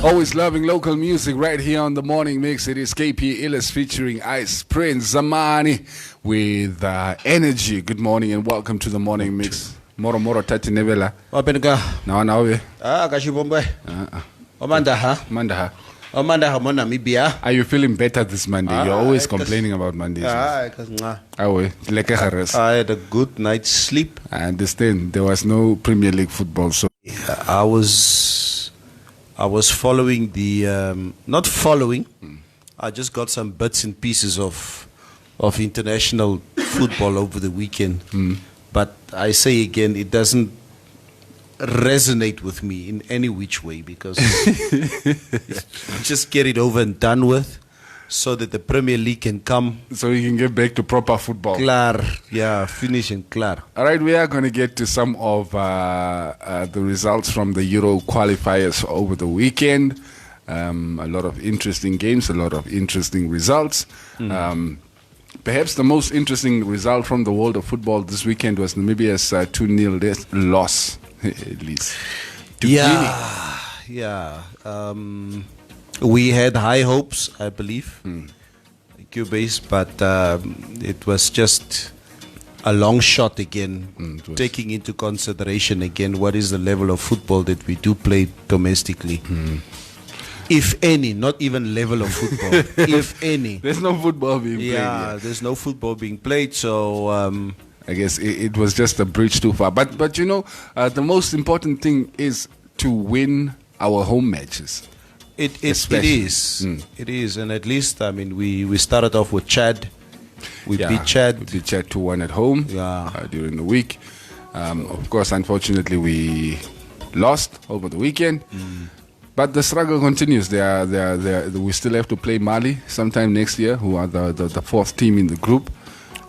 Always loving local music right here on the Morning Mix. It is KP Illis featuring Ice Prince Zamani with Energy. Good morning and welcome to the Morning Mix. Moro tati nevela. Wapenga. Na we. Kashibombe. Mandaha. Namibia. Are you feeling better this Monday? You're always complaining about Mondays. I had a good night's sleep. I understand. There was no Premier League football, so I was following the not following. I just got some bits and pieces of international football over the weekend. But I say again, it doesn't resonate with me in any which way because just get it over and done with so that the Premier League can come. So you can get back to proper football. Finish and clar. All right, we are going to get to some of the results from the Euro qualifiers over the weekend. A lot of interesting games, a lot of interesting results. Perhaps the most interesting result from the world of football this weekend was Namibia's 2-0 loss, at least. We had high hopes, I believe, Cubase, but it was just a long shot again, taking into consideration again what is the level of football that we do play domestically. If any, not even level of football, if any. There's no football being played. Yeah, there's no football being played, so I guess it was just a bridge too far. But you know, the most important thing is to win our home matches. It is, and at least, I mean, we started off with Chad. We beat Chad. We beat Chad 2-1 at home during the week. Of course, unfortunately, we lost over the weekend. But the struggle continues. We still have to play Mali sometime next year, who are the fourth team in the group.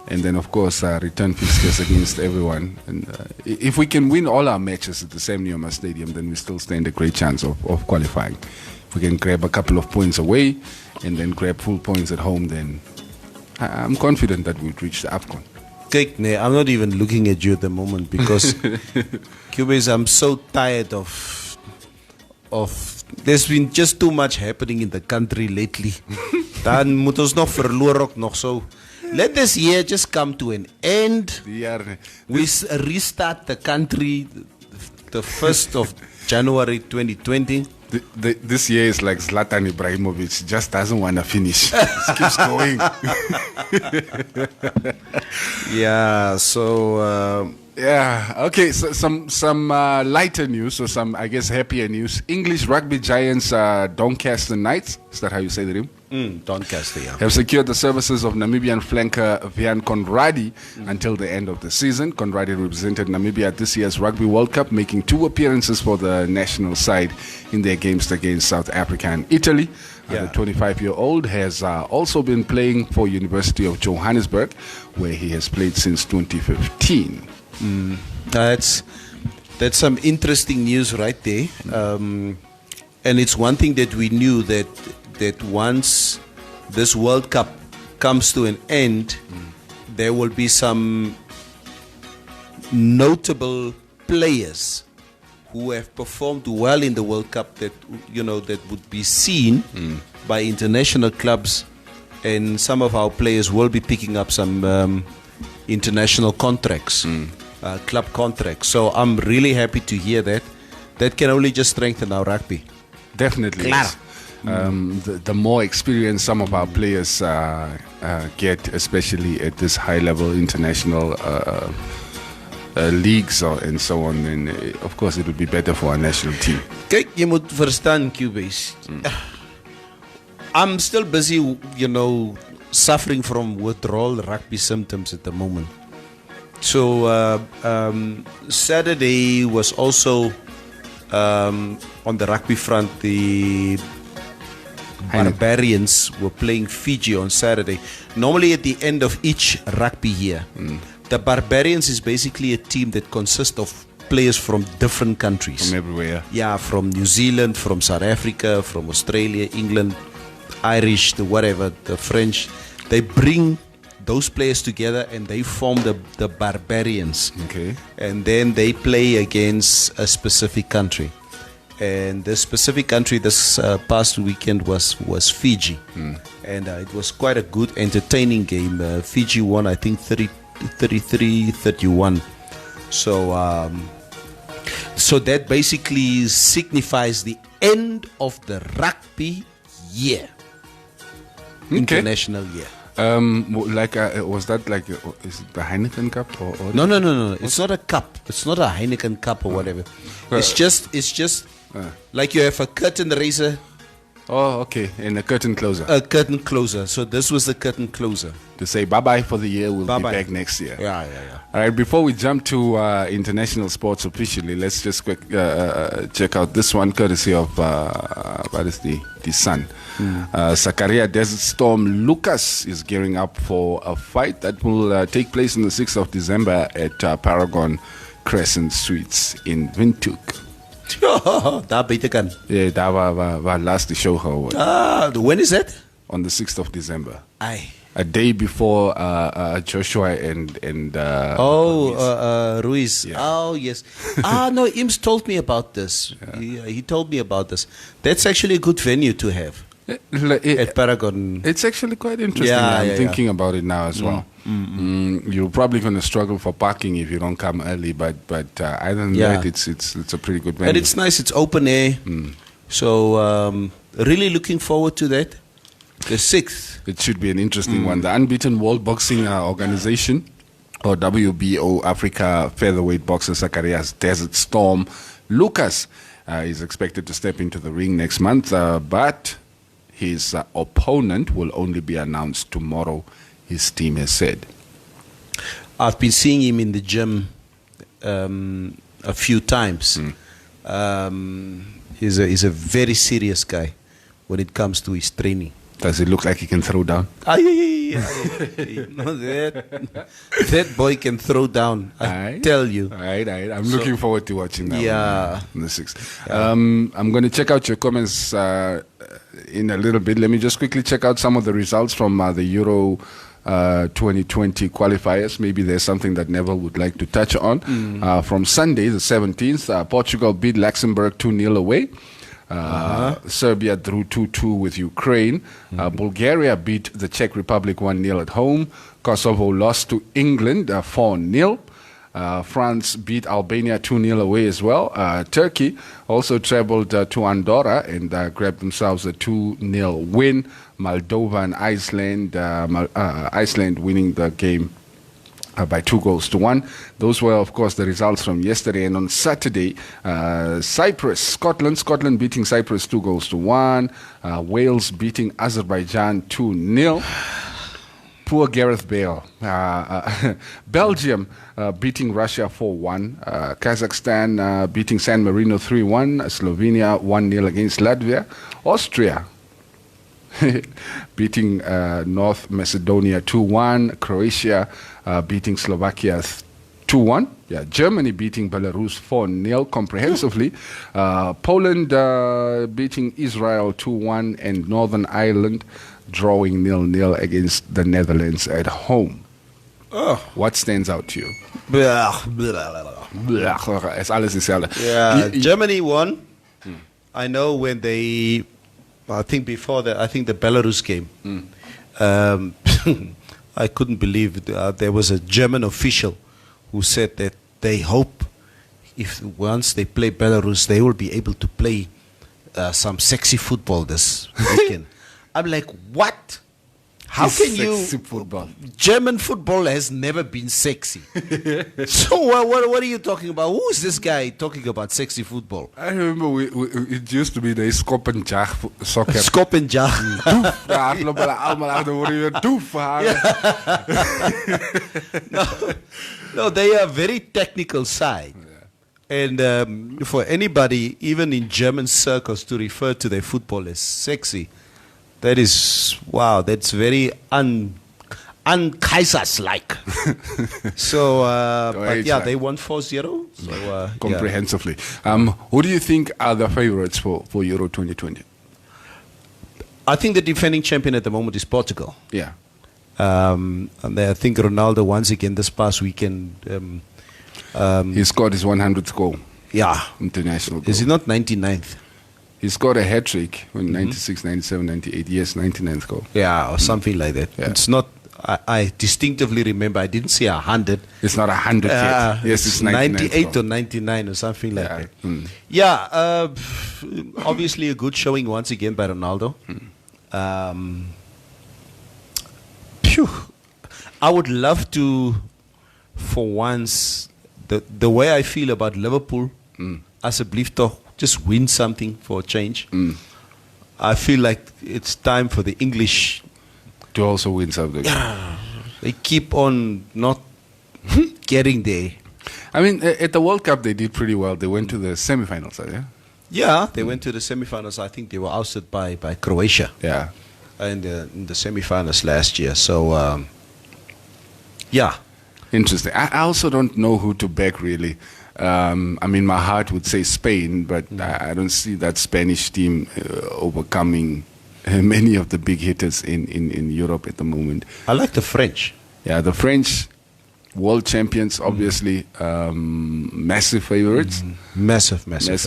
And then, of course, return fixtures against everyone. And if we can win all our matches at the Sam Nujoma Stadium, then we still stand a great chance of qualifying. If we can grab a couple of points away and then grab full points at home, then I'm confident that we'll reach the AFCON. I'm not even looking at you at the moment because, Cubase, I'm so tired of there's been just too much happening in the country lately. Dan moet ons nog verloor ook nog so. Let this year just come to an end. We restart the country the 1st of January 2020. This year is like Zlatan Ibrahimovic, just doesn't want to finish. Just keeps going. Okay, so some lighter news, or some, I guess, happier news. English rugby giants Doncaster Knights, is that how you say the name? Doncaster, yeah. Have secured the services of Namibian flanker Vian Conradi until the end of the season. Conradi represented Namibia at this year's Rugby World Cup, making 2 appearances for the national side in their games against South Africa and Italy. The 25-year-old has also been playing for University of Johannesburg, where he has played since 2015. That's some interesting news right there. And it's one thing that we knew that once this World Cup comes to an end, there will be some notable players who have performed well in the World Cup that would be seen by international clubs, and some of our players will be picking up some international contracts, club contracts. So I'm really happy to hear that. That can only just strengthen our rugby. Definitely. The more experience some of our players get, especially at this high-level international leagues and so on, then of course it would be better for our national team. Kijk, je moet verstaan, Cubase. I'm still busy, suffering from withdrawal rugby symptoms at the moment. So Saturday was also on the rugby front. The Barbarians were playing Fiji on Saturday. Normally at the end of each rugby year, the Barbarians is basically a team that consists of players from different countries. From everywhere. Yeah, from New Zealand, from South Africa, from Australia, England, Irish, the French. They bring those players together and they form the Barbarians. Okay. And then they play against a specific country. And the specific country this past weekend was Fiji. And it was quite a good, entertaining game. Fiji won, I think, 33-31. So that basically signifies the end of the rugby year. Okay. International year. Was that like, is it the Heineken Cup or No. It's not a cup. It's not a Heineken Cup or whatever. It's just like you have a curtain raiser. Oh, okay. And a curtain closer. A curtain closer. So this was the curtain closer. To say bye-bye for the year. We'll Bye-bye. be back next year. Yeah. All right, before we jump to international sports officially, let's just quick check out this one courtesy of, what is the Sun. Zakaria Desert Storm Lucas is gearing up for a fight that will take place on the 6th of December at Paragon Crescent Suites in Windhoek. Daar beter kan. Yeah, that was last the show. When is that? On the 6th of December. Aye. A day before Joshua and Ruiz. Yeah. Oh, yes. No, Ims told me about this. Yeah. He told me about this. That's actually a good venue to have at Paragon. It's actually quite interesting. I'm thinking about it now as well. You're probably going to struggle for parking if you don't come early, but other than that, it's a pretty good venue. And it's nice. It's open air. So really looking forward to that. The 6th. It should be an interesting one. The Unbeaten World Boxing Organization, or WBO Africa Featherweight Boxer Zacharias Desert Storm Lucas is expected to step into the ring next month, but his opponent will only be announced tomorrow, his team has said. I've been seeing him in the gym a few times. He's a very serious guy when it comes to his training. Does it look like he can throw down? No, that boy can throw down. I tell you. All right. I'm looking forward to watching that one on the 6th. I'm going to check out your comments in a little bit. Let me just quickly check out some of the results from the Euro 2020 qualifiers. Maybe there's something that Neville would like to touch on. From Sunday, the 17th, Portugal beat Luxembourg 2-0 away. Serbia drew 2-2 with Ukraine. Bulgaria beat the Czech Republic 1-0 at home. Kosovo lost to England 4-0. France beat Albania 2-0 away as well. Turkey also traveled to Andorra and grabbed themselves a 2-0 win. Moldova and Iceland, Iceland winning the game by 2-1. Those were, of course, the results from yesterday. And on Saturday, Scotland beating Cyprus 2-1. Wales beating Azerbaijan 2-0. Poor Gareth Bale. Belgium beating Russia 4-1. Kazakhstan beating San Marino 3-1. Slovenia 1-0 against Latvia. Austria beating North Macedonia 2-1. Croatia beating Slovakia 2-1. Germany beating Belarus 4-0 comprehensively. Poland beating Israel 2-1, and Northern Ireland drawing 0-0 against the Netherlands at home. What stands out to you? Es alles dieselfde. Germany won. I know when they, I think the Belarus game. I couldn't believe there was a German official who said that they hope if once they play Belarus, they will be able to play some sexy football this weekend. I'm like, what? How can you? Football. German football has never been sexy. So what are you talking about? Who is this guy talking about sexy football? I remember it used to be the Skop and Jag soccer. Skop and Jag. No, they are very technical side. And for anybody, even in German circles, to refer to their football as sexy, that is, wow, that's very un-Kaisers-like. So, but yeah, they won 4-0. So, comprehensively. Who do you think are the favorites for Euro 2020? I think the defending champion at the moment is Portugal. Yeah. And I think Ronaldo, once again, this past weekend... he scored his 100th goal. international goal. Is he not 99th? He scored a hat-trick in 96, 97, 98. Yes, 99th goal. Yeah, or something like that. Yeah. It's not, I distinctively remember, I didn't say 100. It's not 100 yet. Yes, it's 98 or 99 or something like that. Yeah, obviously a good showing once again by Ronaldo. I would love to, for once, the way I feel about Liverpool, asseblief toch, just win something for a change. I feel like it's time for the English to also win something. They keep on not getting there. I mean, at the World Cup, they did pretty well. They went to the semi-finals, yeah? Yeah, they went to the semi-finals. I think they were ousted by Croatia. Yeah. In the semi-finals last year. So, yeah. Interesting. I also don't know who to back, really. I mean, my heart would say Spain, but I don't see that Spanish team overcoming many of the big hitters in Europe at the moment. I like the French. Yeah, the French, world champions, obviously, massive favorites. Massive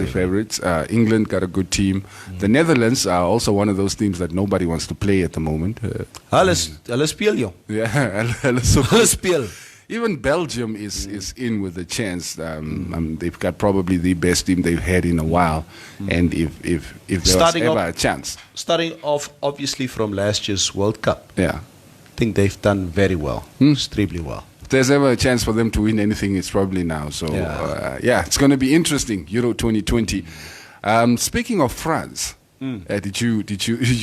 favorites. England got a good team. The Netherlands are also one of those teams that nobody wants to play at the moment. Hulle speel, joh. Yeah, Hulle speel. Even Belgium is in with a chance. They've got probably the best team they've had in a while, and if there was ever a chance. Starting off, obviously, from last year's World Cup, yeah, I think they've done very well, extremely well. If there's ever a chance for them to win anything, it's probably now. So it's going to be interesting. Euro 2020. Speaking of France, did you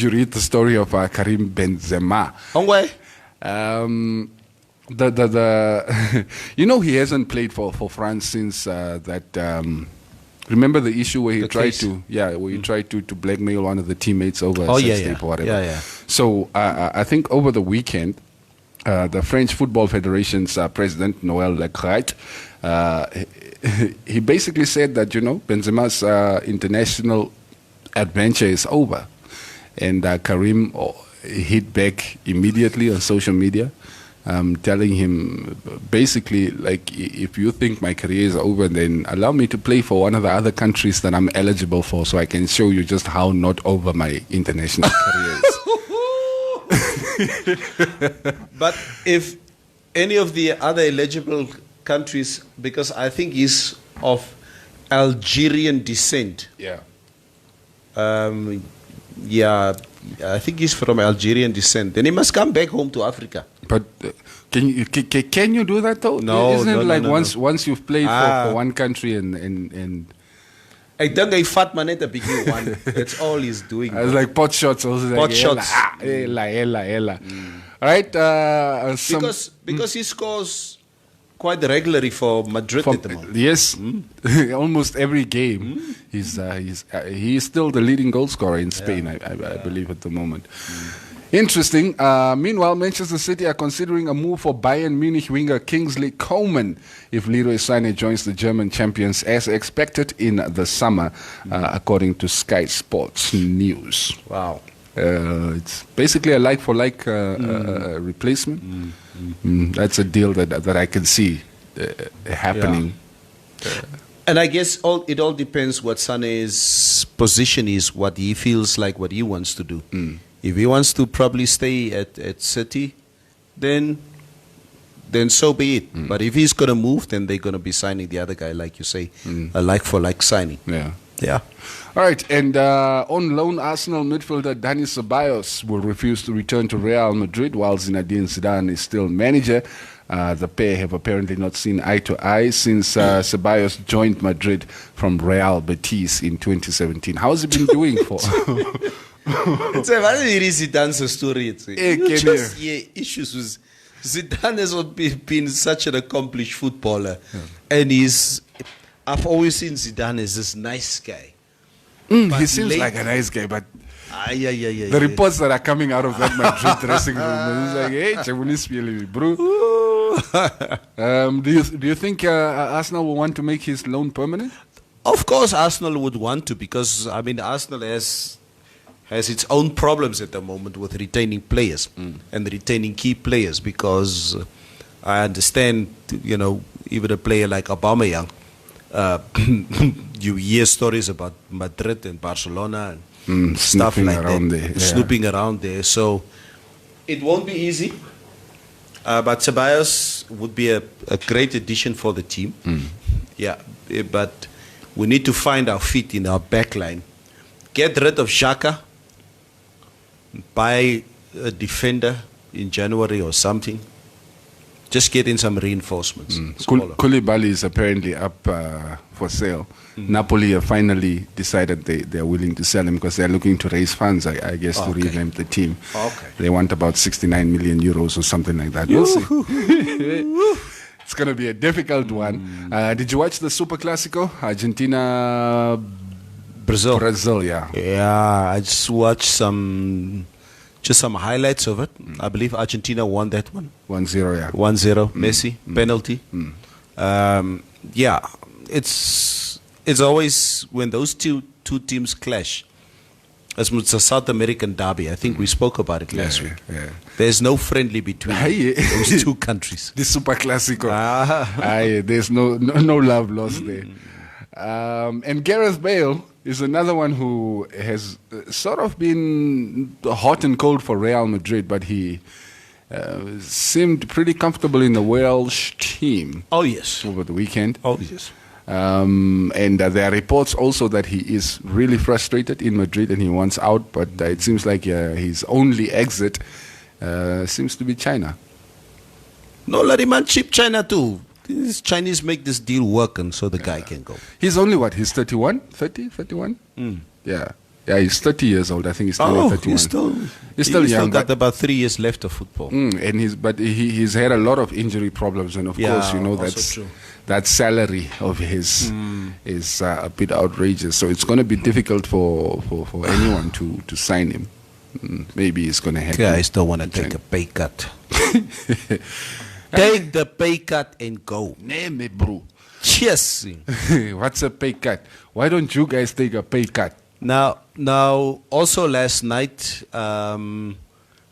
read the story of Karim Benzema? He hasn't played for France since that. Remember the issue where he tried to blackmail one of the teammates over sex tape or whatever. Yeah. So I think over the weekend, the French Football Federation's president Noël Le Graët, he basically said that Benzema's international adventure is over, and Karim hit back immediately on social media. Telling him basically, like, if you think my career is over, then allow me to play for one of the other countries that I'm eligible for, so I can show you just how not over my international career is. But if any of the other eligible countries, because I think he's of Algerian descent. Yeah. I think he's from Algerian descent. Then he must come back home to Africa. But can you do that though? No, isn't it like no. once you've played for one country and I think I fat man at a big one. That's all he's doing. It's like pot shots also. Pot shots. Ella. All right. Because he scores quite regularly for Madrid at the moment. Yes, almost every game. He's still the leading goal scorer in Spain, I believe, at the moment. Interesting. Meanwhile, Manchester City are considering a move for Bayern Munich winger Kingsley Coman if Leroy Sané joins the German champions as expected in the summer, according to Sky Sports News. Wow. It's basically a like-for-like replacement. That's a deal that I can see happening. Yeah. And I guess it all depends what Sané's position is, what he feels like, what he wants to do. If he wants to probably stay at City, then so be it. But if he's going to move, then they're going to be signing the other guy, like you say, a like-for-like signing. Yeah. All right, and on loan, Arsenal midfielder Dani Ceballos will refuse to return to Real Madrid while Zinedine Zidane is still manager. The pair have apparently not seen eye to eye since Ceballos joined Madrid from Real Betis in 2017. How has he been doing for? It's a very Zidane's story. Issues with Zidane has been such an accomplished footballer, and I've always seen Zidane as this nice guy. He seems like a nice guy, but the reports that are coming out of that Madrid dressing room is like, hey, Chabunis bro. Do you think Arsenal will want to make his loan permanent? Of course, Arsenal would want to, because Arsenal has its own problems at the moment with retaining players and retaining key players. Because I understand, even a player like Aubameyang you hear stories about Madrid and Barcelona and stuff snooping like around that. there, yeah. Snooping around there. So it won't be easy. But Ceballos would be a great addition for the team. Yeah, but we need to find our feet in our back line. Get rid of Xhaka. Buy a defender in January or something. Just get in some reinforcements. Koulibaly is apparently up for sale. Napoli have finally decided they're willing to sell him because they're looking to raise funds, I guess, to revamp the team. Okay. They want about 69 million euros or something like that. We'll see. It's going to be a difficult one. Did you watch the Super Classico? Argentina, Brazil, yeah. Yeah, I just watched some highlights of it. I believe Argentina won that one. 1-0, yeah. 1-0, Messi, penalty. Yeah, it's always when those two teams clash. It's a South American derby. I think we spoke about it last week. Yeah. There's no friendly between those two countries. The Super Classico. There's no love lost there. And Gareth Bale is another one who has sort of been hot and cold for Real Madrid, but he seemed pretty comfortable in the Welsh team. Oh, yes. Over the weekend. Oh, yes. And there are reports also that he is really frustrated in Madrid and he wants out, but it seems like his only exit seems to be China. No, Lariman, cheap China too. These Chinese make this deal work, and so the guy can go. He's only what? He's 31? 31? Yeah. Yeah, he's 30 years old. I think he's still 31. He's still young. He's got about 3 years left of football. And he's had a lot of injury problems, and of course, you know, that salary of his is a bit outrageous. So it's going to be difficult for anyone to sign him. Maybe it's going to happen. Yeah, I still want to take a pay cut. Take the pay cut and go. Name bro. Yes. What's a pay cut? Why don't you guys take a pay cut? Now, also last night,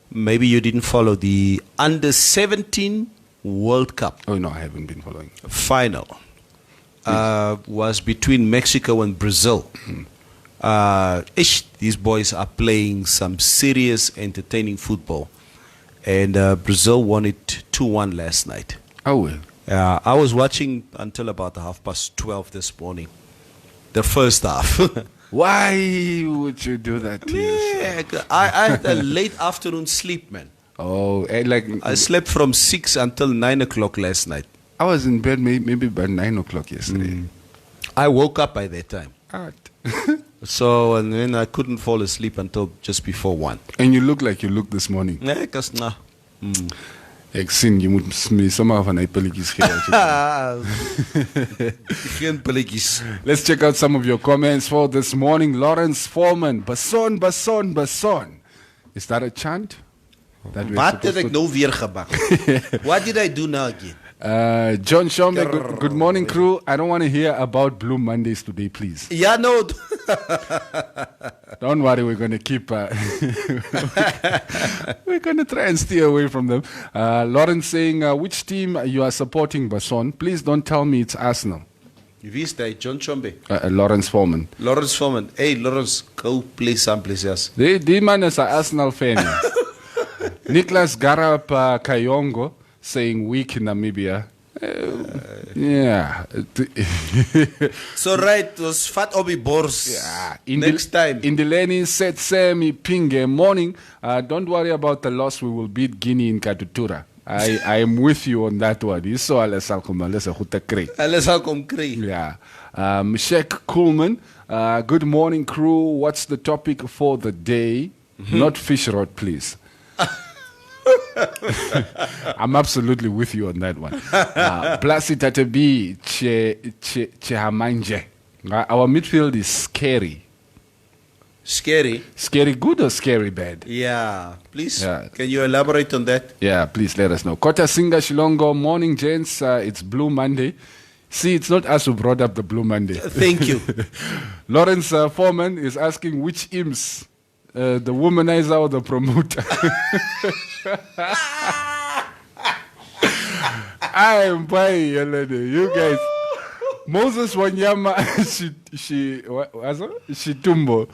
maybe you didn't follow the Under-17 World Cup. Oh, no, I haven't been following. Final was between Mexico and Brazil. These boys are playing some serious, entertaining football. And Brazil won it 2-1 last night. Oh, well. I was watching until about 12:30 this morning. The first half. Why would you do that to yourself? I had a late afternoon sleep, man. Oh, I slept from 6 until 9 o'clock last night. I was in bed maybe by 9 o'clock yesterday. I woke up by that time. So, and then I couldn't fall asleep until just before 1. And you look like you look this morning. Ek jy moet sommer van hy pilletjies gee. Let's check out some of your comments for this morning. Lawrence Foreman, Bason. Is that a chant? Wat het ek nou weer gebak? What did I do now again? John Shombe, good morning, crew. I don't want to hear about Blue Mondays today, please. Yeah, no. Don't worry, we're going to keep... we're going to try and steer away from them. Lawrence saying, which team you are supporting, Bason? Please don't tell me it's Arsenal. Wie is that? John Chombe? Lawrence Foreman. Lawrence Foreman. Hey, Lawrence, go play someplace else. The man is an Arsenal fan. Nicholas Garap Kayongo saying weak in Namibia. Yeah. So right, was Fat Obi Bors. Yeah. Next time. Indileni said Semi Pinge morning. Don't worry about the loss. We will beat Guinea in Katutura. I am with you on that one. You saw Yeah. Sheikh Coolman. Good morning, crew. What's the topic for the day? Not fish rod, please. I'm absolutely with you on that one. Plasi Tatebi Chehamanje. Our midfield is scary. Scary? Scary good or scary bad? Yeah. Please, can you elaborate on that? Yeah, please let us know. Kota Singa Shilongo, morning, gents. It's Blue Monday. See, it's not us who brought up the Blue Monday. Thank you. Lawrence Foreman is asking which IMS, the womanizer or the promoter? I am buying you guys. Moses Wanyama Shitumbo.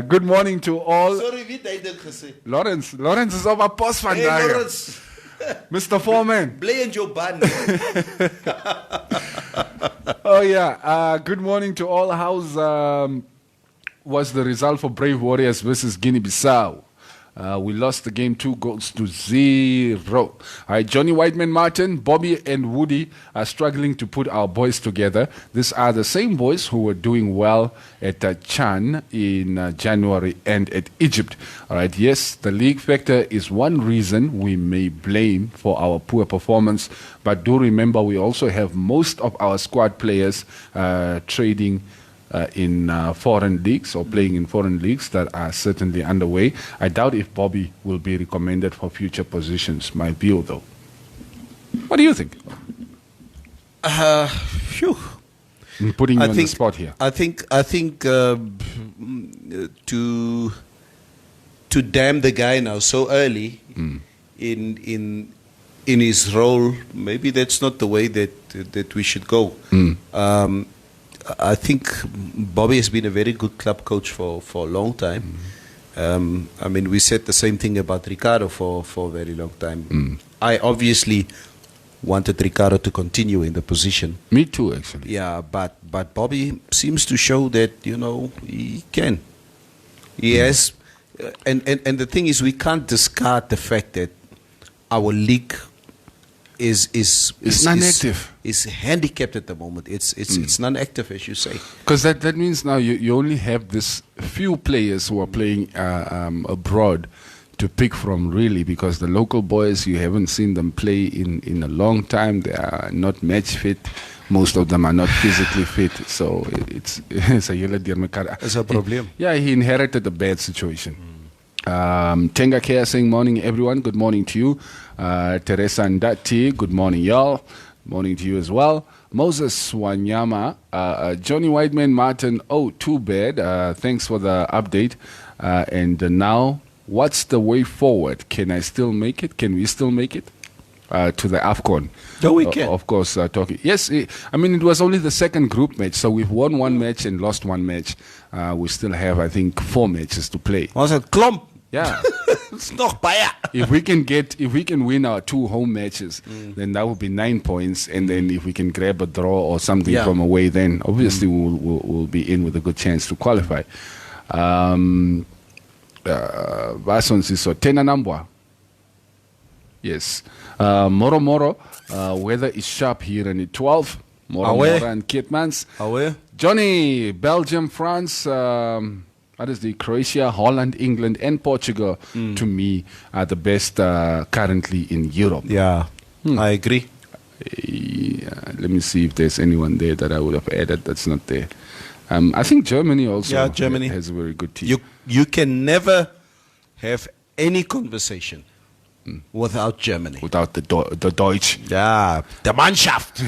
Good morning to all. Sorry, wie het dit gesê? Lawrence is op 'n pos vandag. Hey, Lawrence. Mr. Foreman. Bly in jou baan. Oh yeah. Good morning to all. How's was the result for Brave Warriors versus Guinea-Bissau? We lost the game 2-0. All right, Johnny Whiteman Martin, Bobby and Woody are struggling to put our boys together. These are the same boys who were doing well at Chan in January and at Egypt. All right, yes, the league factor is one reason we may blame for our poor performance, but do remember we also have most of our squad players trading in foreign leagues or playing in foreign leagues that are certainly underway. I doubt if Bobby will be recommended for future positions. My view, though. What do you think? Phew. I'm putting you on the spot here. I think to damn the guy now so early in his role, maybe that's not the way that we should go. I think Bobby has been a very good club coach for a long time. I mean, we said the same thing about Ricardo for a very long time. I obviously wanted Ricardo to continue in the position. Me too, actually. Yeah, but Bobby seems to show that, he can. He has, and the thing is, we can't discard the fact that our league is non-active. Is handicapped at the moment. It's non-active, as you say. Because that means now you only have this few players who are playing abroad to pick from, really, because the local boys, you haven't seen them play in a long time. They are not match fit. Most of them are not physically fit. So it's a problem. Yeah, he inherited a bad situation. Tenga Care saying, morning everyone, good morning to you. Teresa Ndati, good morning y'all. Morning to you as well. Moses Wanyama, Johnny Whiteman Martin, oh, too bad. Thanks for the update. And now, what's the way forward? Can I still make it? Can we still make it to the AFCON? No, we can. Of course, talking. Yes, it was only the second group match, so we've won one match and lost one match. We still have, I think, 4 matches to play. Was het klomp? Yeah. It's nog baie. If we can win our 2 home matches, then that would be 9 points. And then if we can grab a draw or something from away, then obviously we'll be in with a good chance to qualify. Vason Siso, Tena Nambwa. Yes. Moro, weather is sharp here in the 12. Moro and Kitmans. Johnny, Belgium, France, what is the Croatia, Holland, England, and Portugal, to me, are the best currently in Europe. Yeah, I agree. Let me see if there's anyone there that I would have added that's not there. I think Germany also Germany has a very good team. You can never have any conversation without Germany. Without the Deutsch. Yeah, the Mannschaft.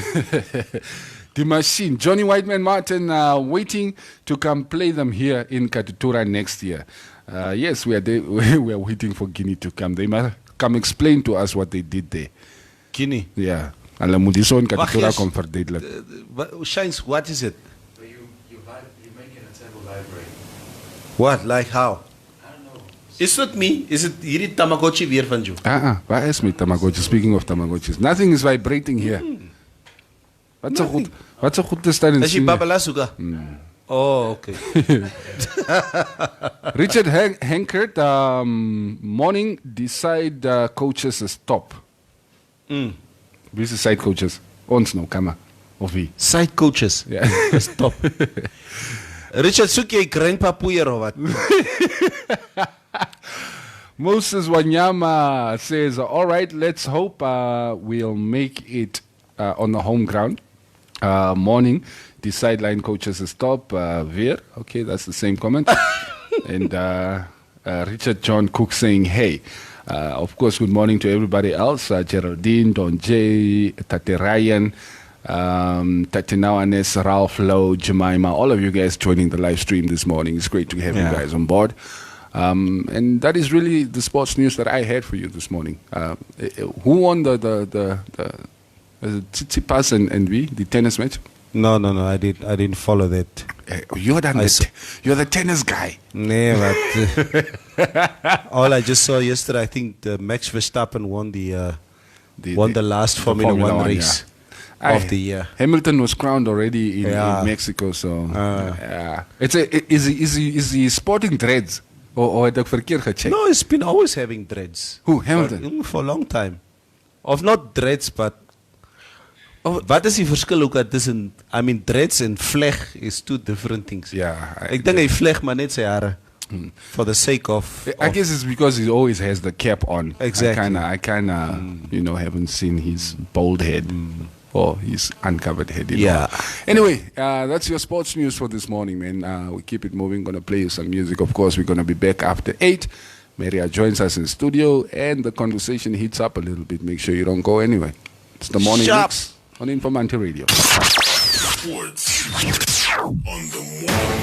The machine. Johnny Whiteman Martin waiting to come play them here in Katutura next year. Yes, we are waiting for Guinea to come. They must come explain to us what they did there. Guinea? Yeah. Alamudiso in Katutura kom verduidelik. Shines, what is it? You make it a table library. What? Like how? I don't know. Is it me? Is it hierdie Tamagotchi weer van jou? Waar is my Tamagotchi? Speaking of Tamagotchis. Nothing is vibrating here. Wat so goed is tijdens Is jy Babala soeka? Oh, okay. Richard Henkert, morning, decide coaches is top. Wie is de side coaches? Ons nou, kama. Of wie? Side coaches? Ja. Is top. Richard, soek jy grandpapoeier of wat? Moses Wanyama says, all right, let's hope we'll make it on the home ground. Morning, the sideline coaches stop. Weer, okay, that's the same comment. And Richard John Cook saying, hey. Of course, good morning to everybody else. Geraldine, Don J, Tate Ryan, Tatinawanes, Ralph Lowe, Jemima, all of you guys joining the live stream this morning. It's great to have you guys on board. And that is really the sports news that I had for you this morning. Who won the Tsitsipas and the tennis match? No, I didn't follow that. You're the tennis guy. Nee, but all I just saw yesterday, I think Max Verstappen won the last Formula 1 race of the year. Hamilton was crowned already in Mexico, so is he sporting dreads or het ek verkeerd gecheckt? No, he's been always having dreads. Who, Hamilton? For a long time. Of not dreads, but wat is die verskil ook tussen, I mean, dreads and vleg is two different things. Yeah. Ek dink hy vleg maar net sy hare. For the sake of... I guess it's because he always has the cap on. Exactly. I kind of, haven't seen his bald head or his uncovered head. Yeah. Anyway, that's your sports news for this morning, man. We keep it moving. Going to play you some music. Of course, we're going to be back after 8. Maria joins us in studio, and the conversation heats up a little bit. Make sure you don't go anywhere. It's the morning mix on Informante Radio. Sports on the morning.